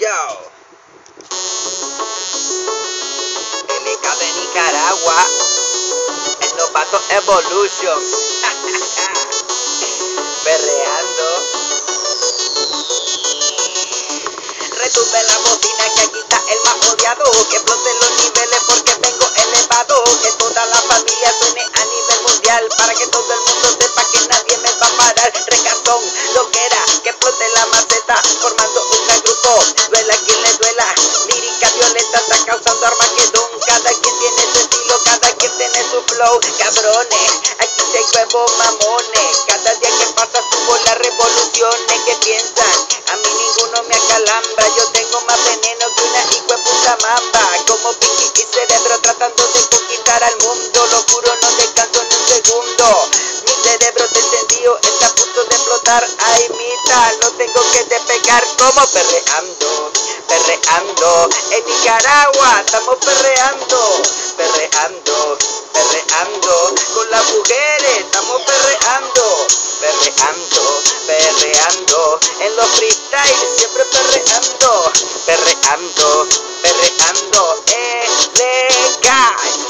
Yo, MK de Nicaragua, el novato Evolution, perreando. Retumbe la bocina que aquí está el más odiado, que exploten los niveles porque vengo elevado, que toda la familia suene a nivel mundial, para que todo el mundo sepa que nadie me va a parar. Reggaetón, loquera, que explote la maceta, formando un gran grupo, duela quien le duela, lírica violenta está causando Armagedón. Cada quien tiene su estilo, cada quien tiene su flow, cabrones, aquí se huevos mamones, cada día que pasa subo las revoluciones. Que piensan, a mí ninguno me acalambra, yo tengo más veneno que una hijueputa mamba, como Pinky y Cerebro tratando de conquistar al mundo, lo juro no descanso ni un segundo, mi cerebro está encendido, está a punto de explotar, ay mita, no tengo que despegar como perreando, perreando, en Nicaragua estamos perreando, perreando, perreando, con las mujeres estamos perreando, perreando, perreando, en los freestyles siempre perreando, perreando, perreando,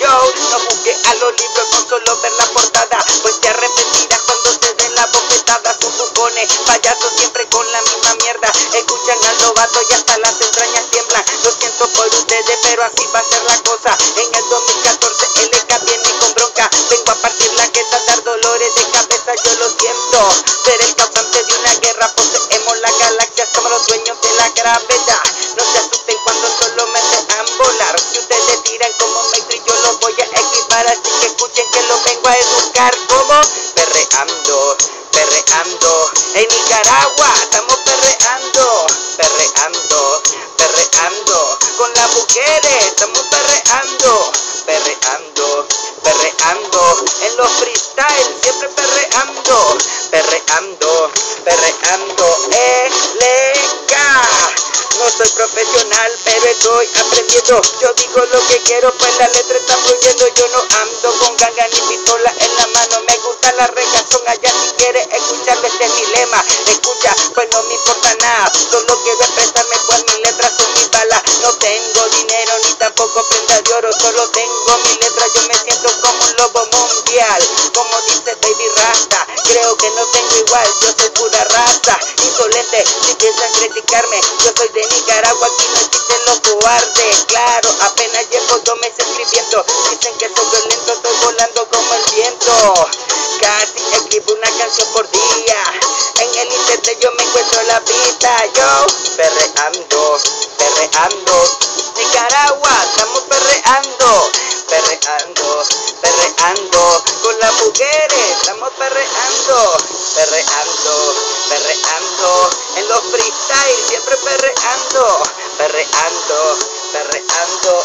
yo no busqué a los libros con solo ver la portada, pues te arrepentirás cuando te den la bofetada. Son bufones, payasos siempre con la misma mierda, escuchan al novato y hasta las entrañas tiemblan. Lo siento por ustedes, pero así va a ser la cosa. En el 2014 LK viene con bronca, vengo a partir la que dar dolores de cabeza, yo lo siento. Ser el causante de una guerra, poseemos la galaxia, somos los dueños de la gravedad. No se asusten cuando solo me dejan volar, si ustedes tiran como maestro yo los voy a equipar, así que escuchen que los vengo a educar como perreando, perreando, en Nicaragua estamos perreando, perreando, perreando, con las mujeres estamos perreando, perreando, perreando, en los freestyles siempre perreando, perreando, perreando, LK. No soy profesional, pero estoy aprendiendo. Yo digo lo que quiero, pues la letra está fluyendo. Yo no ando con ganga ni pistola en la mano. Me gusta la reggaetón, allá si quieres escucharlo, este es mi lema. Escucha, pues no me importa nada, solo quiero expresarme, pues mis letras son mis balas. No tengo dinero ni tampoco prenda de oro, solo tengo mi letra. Yo me siento como un lobo mundial, como dice Baby Rasta. Creo que no tengo igual, yo soy pura raza. Insolente, si piensan criticarme, yo soy de Nicaragua, aquí no existen los cobardes. Claro, apenas llevo 2 meses escribiendo, dicen que soy violento, estoy volando como el viento. Casi escribo una canción por día, en el internet yo me encuentro la pista. Yo perreando, perreando, Nicaragua estamos perreando, perreando, perreando, con las mujeres estamos perreando, perreando, perreando, en los freestyles siempre perreando, perreando, perreando,